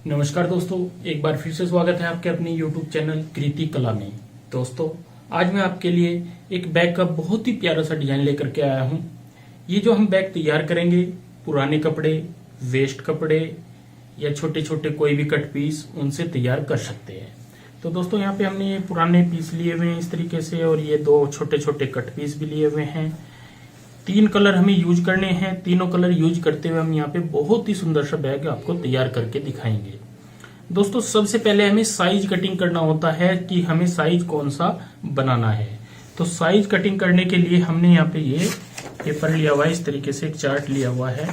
नमस्कार दोस्तों, एक बार फिर से स्वागत है आपके अपने YouTube चैनल कृति कला में। दोस्तों, आज मैं आपके लिए एक बैग का बहुत ही प्यारा सा डिजाइन लेकर के आया हूं। ये जो हम बैग तैयार करेंगे, पुराने कपड़े, वेस्ट कपड़े या छोटे छोटे कोई भी कट पीस उनसे तैयार कर सकते हैं। तो दोस्तों, यहाँ पे हमने ये पुराने पीस लिए हुए हैं इस तरीके से, और ये दो छोटे छोटे कट पीस भी लिए हुए हैं। 3 कलर हमें यूज करने हैं। तीनों कलर यूज करते हुए हम यहाँ पे बहुत ही सुंदर सा बैग आपको तैयार करके दिखाएंगे। दोस्तों, सबसे पहले हमें साइज कटिंग करना होता है कि हमें साइज कौन सा बनाना है। तो साइज कटिंग करने के लिए हमने यहाँ पे ये पेपर लिया हुआ है, इस तरीके से एक चार्ट लिया हुआ है।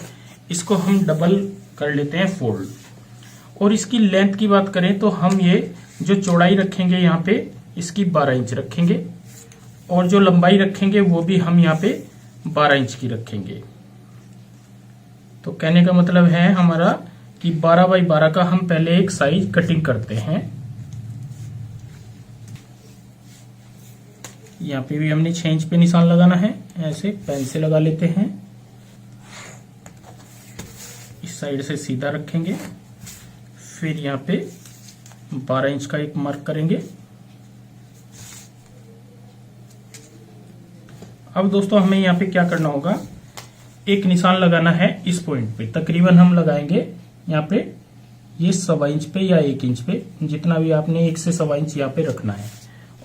इसको हम डबल कर लेते हैं फोल्ड। और इसकी लेंथ की बात करें तो हम ये जो चौड़ाई रखेंगे यहाँ पे इसकी 12 इंच रखेंगे, और जो लंबाई रखेंगे वो भी हम यहाँ पे 12 इंच की रखेंगे। तो कहने का मतलब है हमारा कि 12 बाई 12 का हम पहले एक साइज कटिंग करते हैं। यहाँ पे भी हमने 6 इंच पे निशान लगाना है, ऐसे पेन से लगा लेते हैं। इस साइड से सीधा रखेंगे, फिर यहाँ पे 12 इंच का एक मार्क करेंगे। अब दोस्तों, हमें यहाँ पे क्या करना होगा, एक निशान लगाना है इस पॉइंट पे। तकरीबन हम लगाएंगे यहाँ पे ये 1.25 इंच पे या 1 इंच पे, जितना भी आपने 1 से 1.25 इंच यहाँ पे रखना है।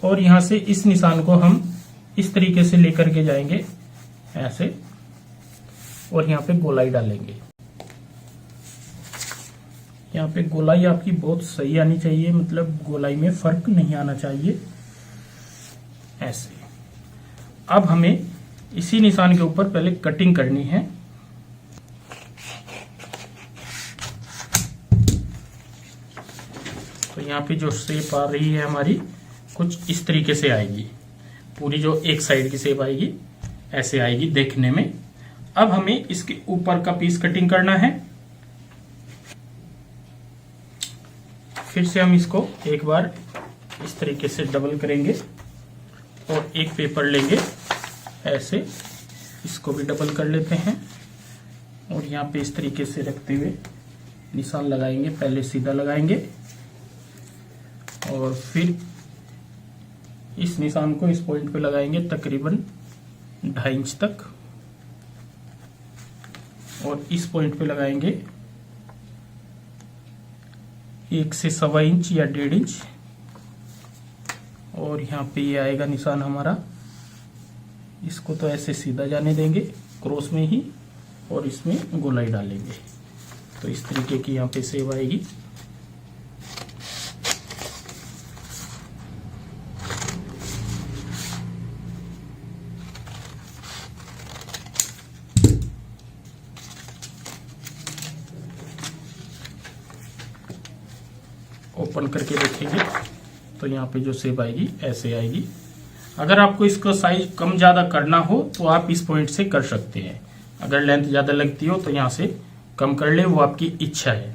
और यहाँ से इस निशान को हम इस तरीके से लेकर के जाएंगे ऐसे, और यहाँ पे गोलाई डालेंगे। यहाँ पे गोलाई आपकी बहुत सही आनी चाहिए, मतलब गोलाई में फर्क नहीं आना चाहिए, ऐसे। अब हमें इसी निशान के ऊपर पहले कटिंग करनी है। तो यहाँ पे जो शेप आ रही है हमारी कुछ इस तरीके से आएगी, पूरी जो एक साइड की शेप आएगी ऐसे आएगी देखने में। अब हमें इसके ऊपर का पीस कटिंग करना है। फिर से हम इसको एक बार इस तरीके से डबल करेंगे और एक पेपर लेंगे ऐसे, इसको भी डबल कर लेते हैं और यहाँ पे इस तरीके से रखते हुए निशान लगाएंगे। पहले सीधा लगाएंगे और फिर इस निशान को इस पॉइंट पे लगाएंगे तकरीबन 2.5 इंच तक, और इस पॉइंट पे लगाएंगे 1 से 1.25 इंच या 1.5 इंच, और यहाँ पे ये आएगा निशान हमारा। इसको तो ऐसे सीधा जाने देंगे क्रॉस में ही, और इसमें गोलाई डालेंगे। तो इस तरीके की यहाँ पे शेप आएगी। ओपन करके देखेंगे तो यहाँ पे जो शेप आएगी ऐसे आएगी। अगर आपको इसका साइज कम ज्यादा करना हो तो आप इस पॉइंट से कर सकते हैं। अगर लेंथ ज्यादा लगती हो तो यहाँ से कम कर ले, वो आपकी इच्छा है।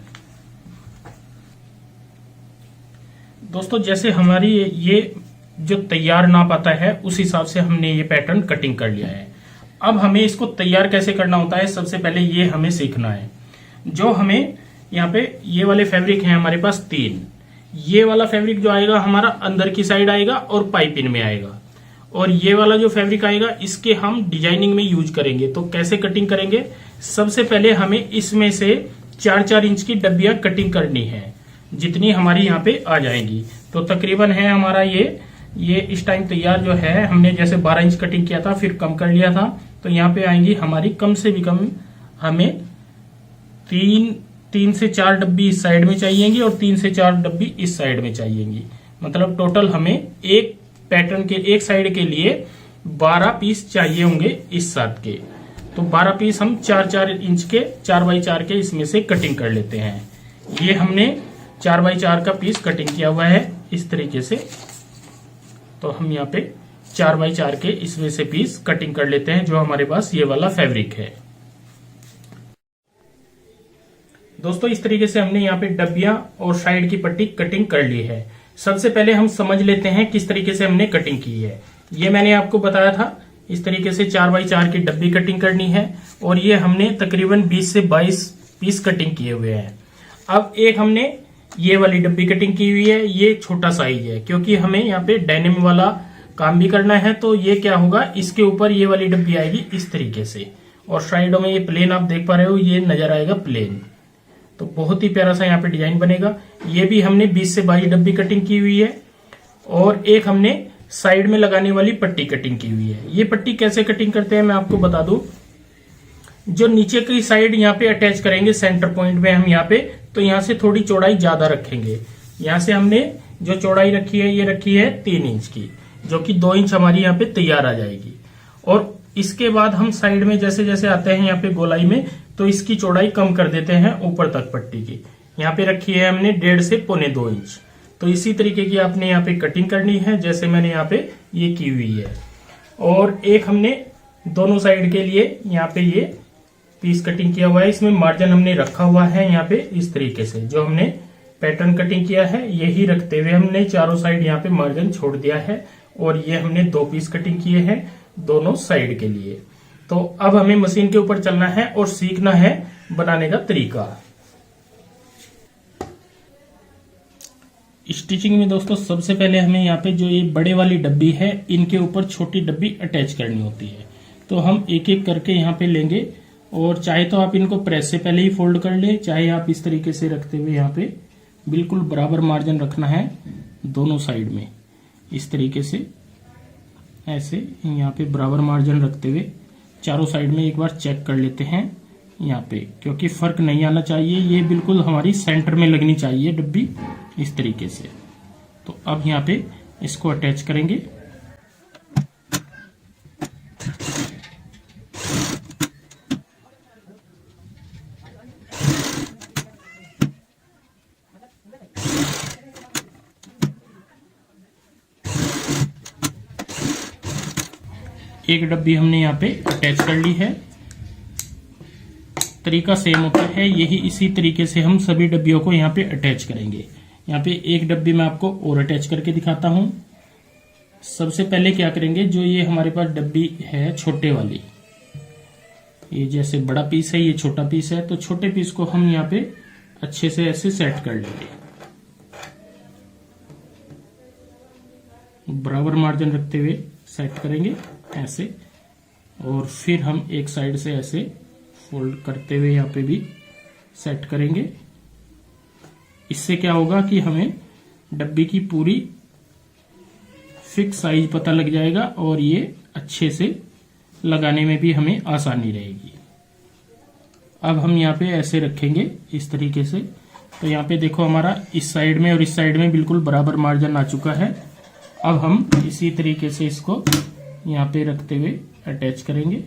दोस्तों, जैसे हमारी ये जो तैयार नाप आता है उस हिसाब से हमने ये पैटर्न कटिंग कर लिया है। अब हमें इसको तैयार कैसे करना होता है, सबसे पहले ये हमें सीखना है। जो हमें यहाँ पे ये वाले फैब्रिक है हमारे पास 3। ये वाला फैब्रिक जो आएगा हमारा अंदर की साइड आएगा और पाइपिंग में आएगा, और ये वाला जो फैब्रिक आएगा इसके हम डिजाइनिंग में यूज करेंगे। तो कैसे कटिंग करेंगे, सबसे पहले हमें इसमें से 4-4 इंच की डब्बियां कटिंग करनी है, जितनी हमारी यहाँ पे आ जाएंगी। तो तकरीबन है हमारा ये इस टाइम तैयार जो है, हमने जैसे 12 इंच कटिंग किया था फिर कम कर लिया था, तो यहाँ पे आएंगी हमारी कम से भी कम हमें 3 से 4 डब्बी इस साइड में चाहिएंगी और 3 से 4 डब्बी इस साइड में चाहिएंगी। मतलब टोटल हमें एक पैटर्न के एक साइड के लिए 12 पीस चाहिए होंगे इस साथ के। तो 12 पीस हम 4-4 इंच के 4x4 के इसमें से कटिंग कर लेते हैं। ये हमने 4x4 का पीस कटिंग किया हुआ है इस तरीके से। तो हम यहाँ पे 4x4 के इसमें से पीस कटिंग कर लेते हैं, जो हमारे पास ये वाला फैब्रिक है। दोस्तों, इस तरीके से हमने यहाँ पे डब्बियां और साइड की पट्टी कटिंग कर ली है। सबसे पहले हम समझ लेते हैं किस तरीके से हमने कटिंग की है। ये मैंने आपको बताया था, इस तरीके से 4x4 की डब्बी कटिंग करनी है, और ये हमने तकरीबन 20 से 22 पीस कटिंग किए हुए हैं। अब एक हमने ये वाली डब्बी कटिंग की हुई है, ये छोटा साइज है क्योंकि हमें यहाँ पे डेनिम वाला काम भी करना है। तो ये क्या होगा, इसके ऊपर ये वाली डब्बी आएगी इस तरीके से, और साइडों में ये प्लेन आप देख पा रहे हो, ये नजर आएगा प्लेन। तो बहुत ही प्यारा सा यहाँ पे डिजाइन बनेगा। ये भी हमने 20 से 22 डब्बी कटिंग की हुई है, और एक हमने साइड में लगाने वाली पट्टी कटिंग की हुई है। ये पट्टी कैसे कटिंग करते हैं मैं आपको बता दूं। जो नीचे की साइड यहाँ पे अटैच करेंगे सेंटर पॉइंट में हम यहाँ पे, तो यहाँ से थोड़ी चौड़ाई ज्यादा रखेंगे। यहाँ से हमने जो चौड़ाई रखी है ये रखी है 3 इंच की, जो कि 2 इंच हमारी यहाँ पे तैयार आ जाएगी। और इसके बाद हम साइड में जैसे जैसे आते हैं यहाँ पे गोलाई में, तो इसकी चौड़ाई कम कर देते हैं ऊपर तक पट्टी की। यहाँ पे रखी है हमने 1.5 से 1.25 इंच। तो इसी तरीके की आपने यहाँ पे कटिंग करनी है जैसे मैंने यहाँ पे ये की हुई है। और एक हमने दोनों साइड के लिए यहाँ पे ये पीस कटिंग किया हुआ है। इसमें मार्जिन हमने रखा हुआ है यहाँ पे इस तरीके से, जो हमने पैटर्न कटिंग किया है यही रखते हुए हमने चारों साइड यहाँ पे मार्जिन छोड़ दिया है। और ये हमने 2 पीस कटिंग किए हैं दोनों साइड के लिए। तो अब हमें मशीन के ऊपर चलना है और सीखना है बनाने का तरीका। स्टिचिंग में दोस्तों सबसे पहले हमें यहाँ पे जो ये बड़े वाली डब्बी है इनके ऊपर छोटी डब्बी अटैच करनी होती है। तो हम एक एक करके यहाँ पे लेंगे, और चाहे तो आप इनको प्रेस से पहले ही फोल्ड कर ले, चाहे आप इस तरीके से रखते हुए यहाँ पे बिल्कुल बराबर मार्जिन रखना है दोनों साइड में, इस तरीके से ऐसे यहाँ पे बराबर मार्जिन रखते हुए चारों साइड में एक बार चेक कर लेते हैं यहाँ पे, क्योंकि फर्क नहीं आना चाहिए। ये बिल्कुल हमारी सेंटर में लगनी चाहिए डब्बी इस तरीके से। तो अब यहाँ पे इसको अटैच करेंगे। एक डब्बी हमने यहाँ पे अटैच कर ली है। तरीका सेम होता है, यही इसी तरीके से हम सभी डब्बियों को यहाँ पे अटैच करेंगे। यहाँ पे एक डब्बी मैं आपको और अटैच करके दिखाता हूँ। सबसे पहले क्या करेंगे, जो ये हमारे पास डब्बी है छोटे वाली, ये जैसे बड़ा पीस है ये छोटा पीस है, तो छोटे पीस को हम यहाँ पे अच्छे से ऐसे सेट कर लेंगे, बराबर मार्जिन रखते हुए सेट करेंगे ऐसे। और फिर हम एक साइड से ऐसे फोल्ड करते हुए यहाँ पे भी सेट करेंगे। इससे क्या होगा कि हमें डब्बी की पूरी फिक्स साइज पता लग जाएगा, और ये अच्छे से लगाने में भी हमें आसानी रहेगी। अब हम यहाँ पे ऐसे रखेंगे इस तरीके से। तो यहाँ पे देखो हमारा इस साइड में और इस साइड में बिल्कुल बराबर मार्जिन आ चुका है। अब हम इसी तरीके से इसको यहाँ पे रखते हुए अटैच करेंगे।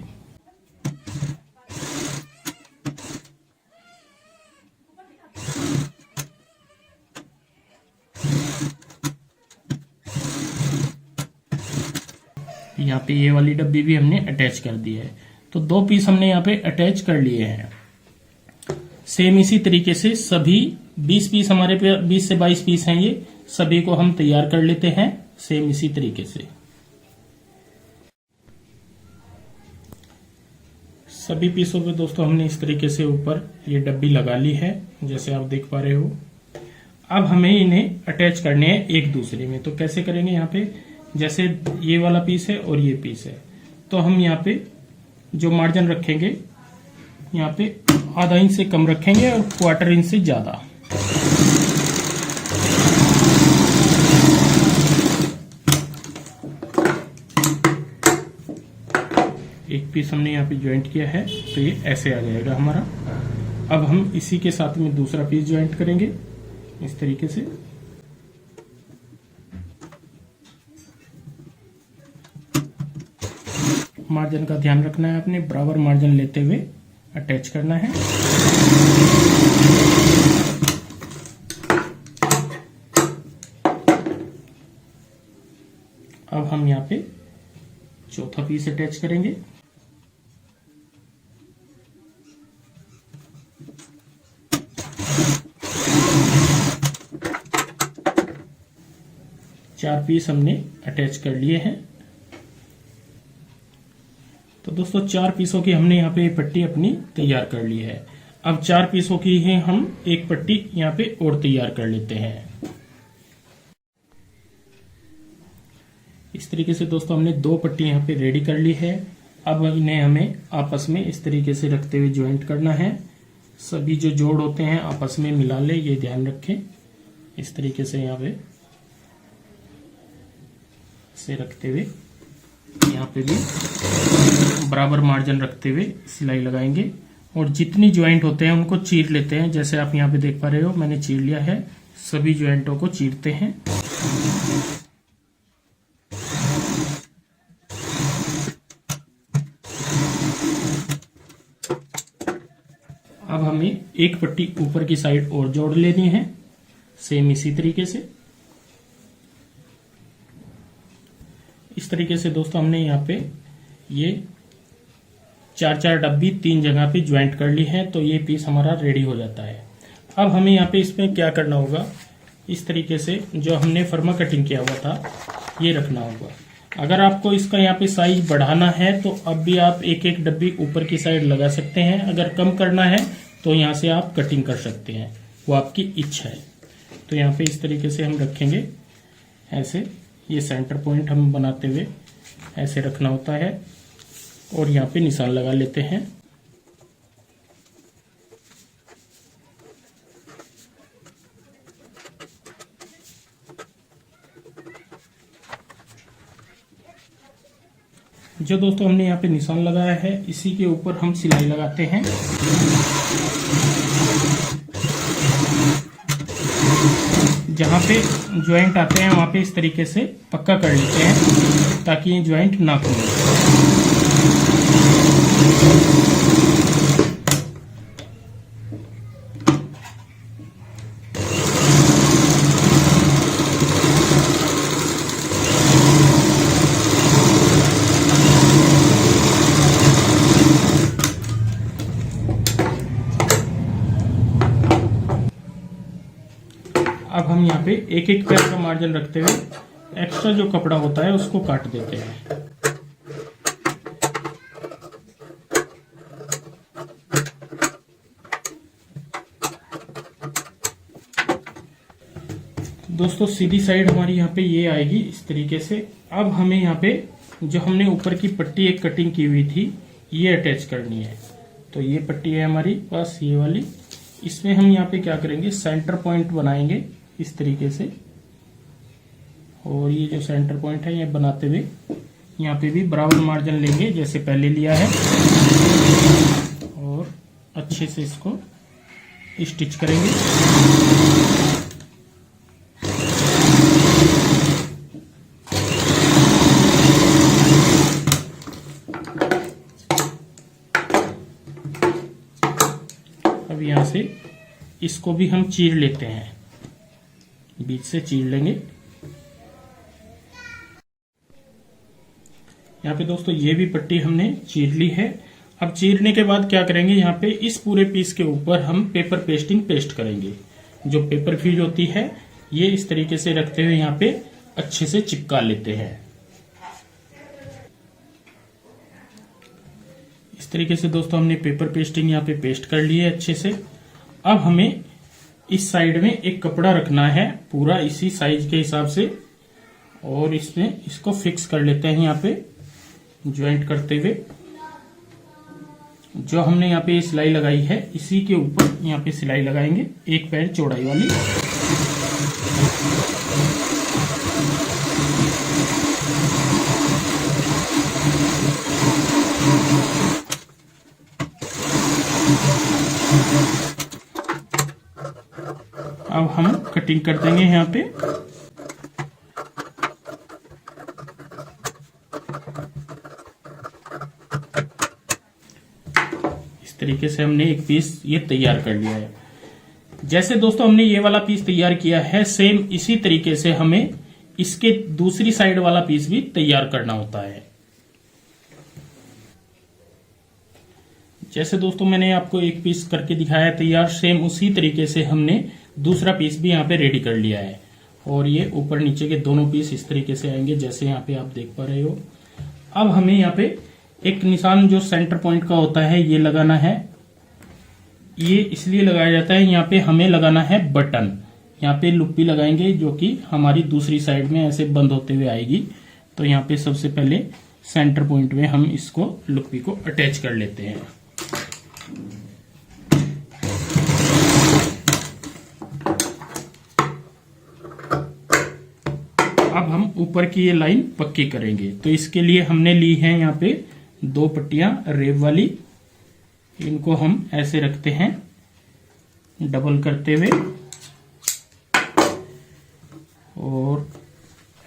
यहाँ पे ये वाली डब्बी भी हमने अटैच कर दी है। तो 2 पीस हमने यहाँ पे अटैच कर लिए हैं। सेम इसी तरीके से सभी 20 पीस हमारे पे 20 से 22 पीस हैं, ये सभी को हम तैयार कर लेते हैं सेम इसी तरीके से। सभी पीसों पे दोस्तों हमने इस तरीके से ऊपर ये डब्बी लगा ली है जैसे आप देख पा रहे हो। अब हमें इन्हें अटैच करने हैं एक दूसरे में। तो कैसे करेंगे, यहाँ पे जैसे ये वाला पीस है और ये पीस है, तो हम यहाँ पे जो मार्जिन रखेंगे यहाँ पे आधा इंच से कम रखेंगे और 1/4 इंच से ज्यादा। एक पीस हमने यहाँ पे ज्वाइंट किया है, तो ये ऐसे आ जाएगा हमारा। अब हम इसी के साथ में दूसरा पीस ज्वाइंट करेंगे इस तरीके से। मार्जिन का ध्यान रखना है, अपने बराबर मार्जिन लेते हुए अटैच करना है। अब हम यहाँ पे चौथा पीस अटैच करेंगे। चार पीस हमने अटैच कर लिए हैं। तो दोस्तों 4 पीसों की हमने यहाँ पे पट्टी अपनी तैयार कर ली है। अब 4 पीसों की ही हम एक पट्टी यहाँ पे और तैयार कर लेते हैं। इस तरीके से दोस्तों हमने 2 पट्टी यहाँ पे रेडी कर ली है। अब इन्हें हमें आपस में इस तरीके से रखते हुए ज्वाइंट करना है। सभी जो जोड़ होते हैं आपस में मिला ले, ये ध्यान रखें। इस तरीके से यहाँ पे से रखते हुए यहाँ पे भी बराबर मार्जिन रखते हुए सिलाई लगाएंगे और जितनी ज्वाइंट होते हैं उनको चीर लेते हैं। जैसे आप यहाँ पे देख पा रहे हो, मैंने चीर लिया है। सभी ज्वाइंटों को चीरते हैं। अब हमें एक पट्टी ऊपर की साइड और जोड़ लेनी है, सेम इसी तरीके से। इस तरीके से दोस्तों हमने यहाँ पे ये 4 डब्बी 3 जगह पे ज्वाइंट कर ली है, तो ये पीस हमारा रेडी हो जाता है। अब हमें यहाँ पे इसमें क्या करना होगा, इस तरीके से जो हमने फर्मा कटिंग किया हुआ था ये रखना होगा। अगर आपको इसका यहाँ पे साइज बढ़ाना है तो अब भी आप एक एक डब्बी ऊपर की साइड लगा सकते हैं। अगर कम करना है तो यहाँ से आप कटिंग कर सकते हैं, वो आपकी इच्छा है। तो यहाँ पे इस तरीके से हम रखेंगे ऐसे। ये सेंटर पॉइंट हम बनाते हुए ऐसे रखना होता है और यहाँ पे निशान लगा लेते हैं। जो दोस्तों हमने यहाँ पे निशान लगाया है इसी के ऊपर हम सिलाई लगाते हैं। जहाँ पे ज्वाइंट आते हैं वहाँ पे इस तरीके से पक्का कर लेते हैं ताकि ये ज्वाइंट ना खुले। अब हम यहाँ पे एक एक पैर का मार्जिन रखते हुए एक्स्ट्रा जो कपड़ा होता है उसको काट देते हैं। दोस्तों सीधी साइड हमारी यहाँ पे ये आएगी इस तरीके से। अब हमें यहाँ पे जो हमने ऊपर की पट्टी एक कटिंग की हुई थी ये अटैच करनी है। तो ये पट्टी है हमारी पास, ये वाली। इसमें हम यहाँ पे क्या करेंगे, सेंटर पॉइंट बनाएंगे इस तरीके से। और ये जो सेंटर पॉइंट है ये बनाते हुए यहाँ पे भी बराबर मार्जिन लेंगे जैसे पहले लिया है और अच्छे से इसको स्टिच करेंगे। अब यहाँ से इसको भी हम चीर लेते हैं, बीच से चीर लेंगे। यहाँ पे दोस्तों ये भी पट्टी हमने चीर ली है। अब चीरने के बाद क्या करेंगे, यहाँ पे इस पूरे पीस के ऊपर हम पेपर पेस्टिंग पेस्ट करेंगे। जो पेपर फीड होती है ये इस तरीके से रखते हुए यहाँ पे अच्छे से चिपका लेते हैं। इस तरीके से दोस्तों हमने पेपर पेस्टिंग यहाँ पे पेस्ट कर ली है अच्छे से। अब हमें इस साइड में एक कपड़ा रखना है पूरा इसी साइज के हिसाब से और इसमें इसको फिक्स कर लेते हैं यहाँ पे ज्वाइंट करते हुए। जो हमने यहाँ पे सिलाई लगाई है इसी के ऊपर यहाँ पे सिलाई लगाएंगे, एक पैर चौड़ाई वाली। अब हम कटिंग कर देंगे यहाँ पे। इस तरीके से हमने एक पीस ये तैयार कर लिया है। जैसे दोस्तों हमने ये वाला पीस तैयार किया है सेम इसी तरीके से हमें इसके दूसरी साइड वाला पीस भी तैयार करना होता है। जैसे दोस्तों मैंने आपको एक पीस करके दिखाया तैयार, सेम उसी तरीके से हमने दूसरा पीस भी यहाँ पे रेडी कर लिया है। और ये ऊपर नीचे के दोनों पीस इस तरीके से आएंगे जैसे यहाँ पे आप देख पा रहे हो। अब हमें यहाँ पे एक निशान जो सेंटर पॉइंट का होता है ये लगाना है। ये इसलिए लगाया जाता है, यहाँ पे हमें लगाना है बटन। यहाँ पे लुप्पी लगाएंगे जो कि हमारी दूसरी साइड में ऐसे बंद होते हुए आएगी। तो यहाँ पे सबसे पहले सेंटर पॉइंट में हम इसको लुप्पी को अटैच कर लेते हैं। अब हम ऊपर की ये लाइन पक्की करेंगे। तो इसके लिए हमने ली है यहाँ पे 2 पट्टियां रेब वाली। इनको हम ऐसे रखते हैं डबल करते हुए और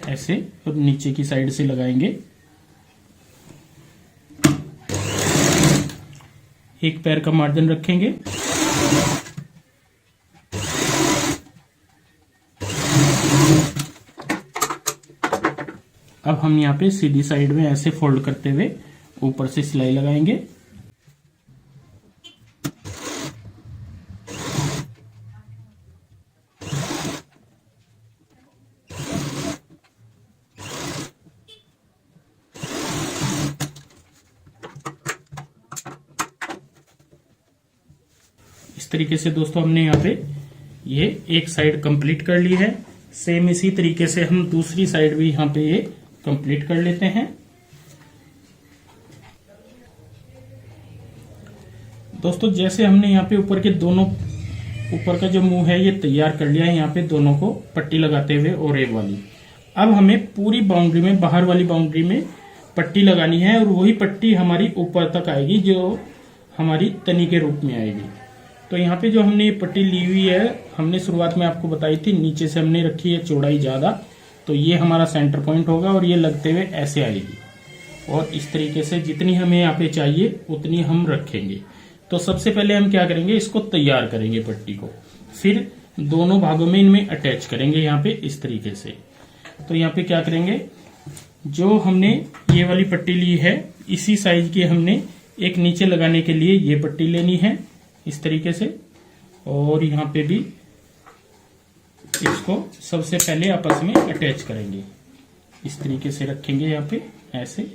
ऐसे और नीचे की साइड से लगाएंगे। एक पैर का मार्जिन रखेंगे। अब हम यहाँ पे सीधी साइड में ऐसे फोल्ड करते हुए ऊपर से सिलाई लगाएंगे। इस तरीके से दोस्तों हमने यहाँ पे ये एक साइड कंप्लीट कर ली है। सेम इसी तरीके से हम दूसरी साइड भी यहाँ पे ये कंप्लीट कर लेते हैं। दोस्तों जैसे हमने यहाँ पे ऊपर के दोनों ऊपर का जो मुंह है ये तैयार कर लिया है, यहाँ पे दोनों को पट्टी लगाते हुए और रेब वाली। अब हमें पूरी बाउंड्री में, बाहर वाली बाउंड्री में पट्टी लगानी है और वही पट्टी हमारी ऊपर तक आएगी जो हमारी तनी के रूप में आएगी। तो यहाँ पे जो हमने ये पट्टी ली हुई है, हमने शुरुआत में आपको बताई थी, नीचे से हमने रखी है चौड़ाई ज्यादा। तो ये हमारा सेंटर पॉइंट होगा और ये लगते हुए ऐसे आएगी और इस तरीके से जितनी हमें यहाँ पे चाहिए उतनी हम रखेंगे। तो सबसे पहले हम क्या करेंगे, इसको तैयार करेंगे पट्टी को, फिर दोनों भागों में इनमें अटैच करेंगे यहाँ पे इस तरीके से। तो यहाँ पे क्या करेंगे, जो हमने ये वाली पट्टी ली है इसी साइज की हमने एक नीचे लगाने के लिए ये पट्टी लेनी है इस तरीके से, और यहाँ पे भी इसको सबसे पहले आपस में अटैच करेंगे। इस तरीके से रखेंगे यहाँ पे ऐसे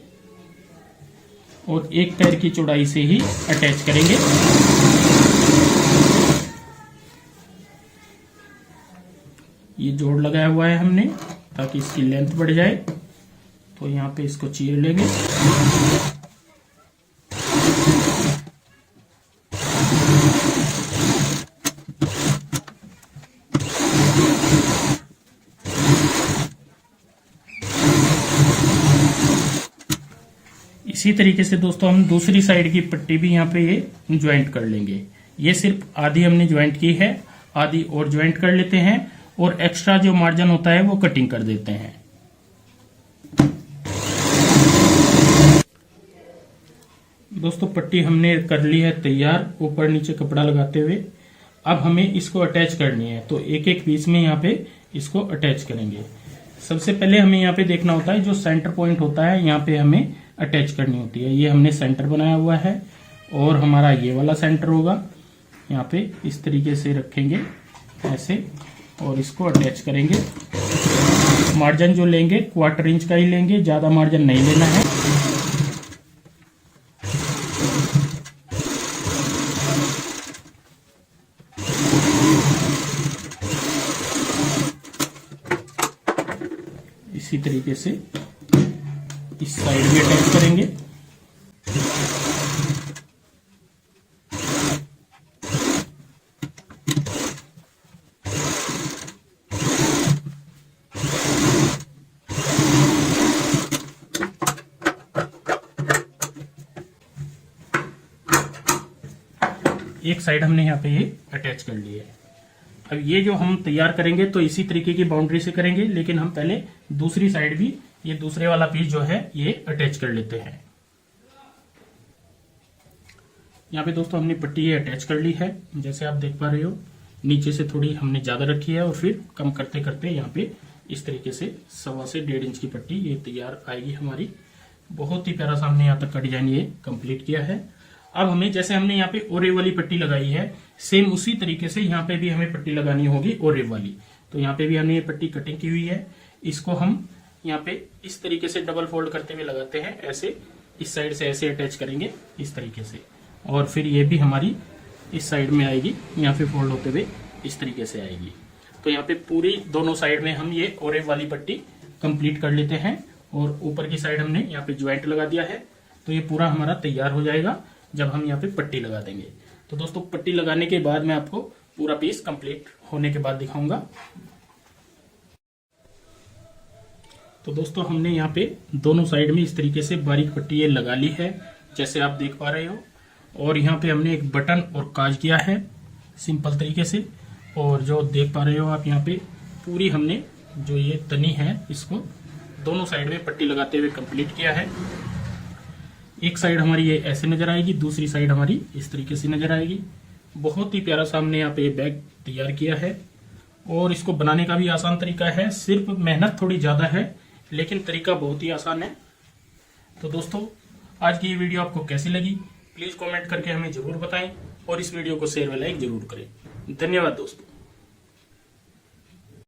और एक पैर की चौड़ाई से ही अटैच करेंगे। ये जोड़ लगाया हुआ है हमने ताकि इसकी लेंथ बढ़ जाए। तो यहाँ पे इसको चीर लेंगे। इसी तरीके से दोस्तों हम दूसरी साइड की पट्टी भी यहाँ पे ये ज्वाइंट कर लेंगे। ये सिर्फ आधी हमने ज्वाइंट की है, आधी और ज्वाइंट कर लेते हैं और एक्स्ट्रा जो मार्जिन होता है वो कटिंग कर देते हैं। दोस्तों पट्टी हमने कर ली है तैयार, ऊपर नीचे कपड़ा लगाते हुए। अब हमें इसको अटैच करनी है, तो एक एक पीस में यहाँ पे इसको अटैच करेंगे। सबसे पहले हमें यहाँ पे देखना होता है जो सेंटर पॉइंट होता है, यहाँ पे हमें अटैच करनी होती है। ये हमने सेंटर बनाया हुआ है और हमारा ये वाला सेंटर होगा। यहाँ पे इस तरीके से रखेंगे ऐसे और इसको अटैच करेंगे। मार्जिन जो लेंगे 1/4 इंच का ही लेंगे, ज्यादा मार्जिन नहीं लेना है। इसी तरीके से इस साइड में अटैच करेंगे। एक साइड हमने यहाँ पे ये अटैच कर ली है। अब ये जो हम तैयार करेंगे तो इसी तरीके की बाउंड्री से करेंगे, लेकिन हम पहले दूसरी साइड भी ये दूसरे वाला पीस जो है ये अटैच कर लेते हैं। यहाँ पे दोस्तों हमने पट्टी ये अटैच कर ली है, जैसे आप देख पा रहे हो। नीचे से थोड़ी हमने ज्यादा रखी है और फिर कम करते करते यहाँ पे इस तरीके से 1.25 से 1.5 इंच की पट्टी ये तैयार आएगी हमारी। बहुत ही प्यारा सा हमने यहाँ तक का डिजाइन ये कंप्लीट किया है। अब हमें जैसे हमने यहाँ पे ओरे वाली पट्टी लगाई है, सेम उसी तरीके से यहाँ पे भी हमें पट्टी लगानी होगी ओरे वाली। तो यहाँ पे भी हमने ये पट्टी कटिंग की हुई है, इसको हम यहाँ पे इस तरीके से डबल फोल्ड करते हुए लगाते हैं। ऐसे इस साइड से ऐसे अटैच करेंगे इस तरीके से, और फिर ये भी हमारी इस साइड में आएगी, यहाँ पे फोल्ड होते हुए इस तरीके से आएगी। तो यहाँ पे पूरी दोनों साइड में हम ये ओरेव वाली पट्टी कंप्लीट कर लेते हैं और ऊपर की साइड हमने यहाँ पे ज्वाइंट लगा दिया है। तो ये पूरा हमारा तैयार हो जाएगा जब हम यहाँ पे पट्टी लगा देंगे। तो दोस्तों पट्टी लगाने के बाद मैं आपको पूरा पीस कंप्लीट होने के बाद दिखाऊंगा। तो दोस्तों हमने यहाँ पे दोनों साइड में इस तरीके से बारीक पट्टी ये लगा ली है, जैसे आप देख पा रहे हो। और यहाँ पे हमने एक बटन और काज किया है सिंपल तरीके से। और जो देख पा रहे हो आप यहाँ पे पूरी हमने जो ये तनी है इसको दोनों साइड में पट्टी लगाते हुए कंप्लीट किया है। एक साइड हमारी ये ऐसे नजर आएगी, दूसरी साइड हमारी इस तरीके से नजर आएगी। बहुत ही प्यारा सा हमने यहाँ पे बैग तैयार किया है और इसको बनाने का भी आसान तरीका है, सिर्फ मेहनत थोड़ी ज्यादा है लेकिन तरीका बहुत ही आसान है। तो दोस्तों आज की ये वीडियो आपको कैसी लगी प्लीज कमेंट करके हमें जरूर बताएं और इस वीडियो को शेयर व लाइक जरूर करें। धन्यवाद दोस्तों।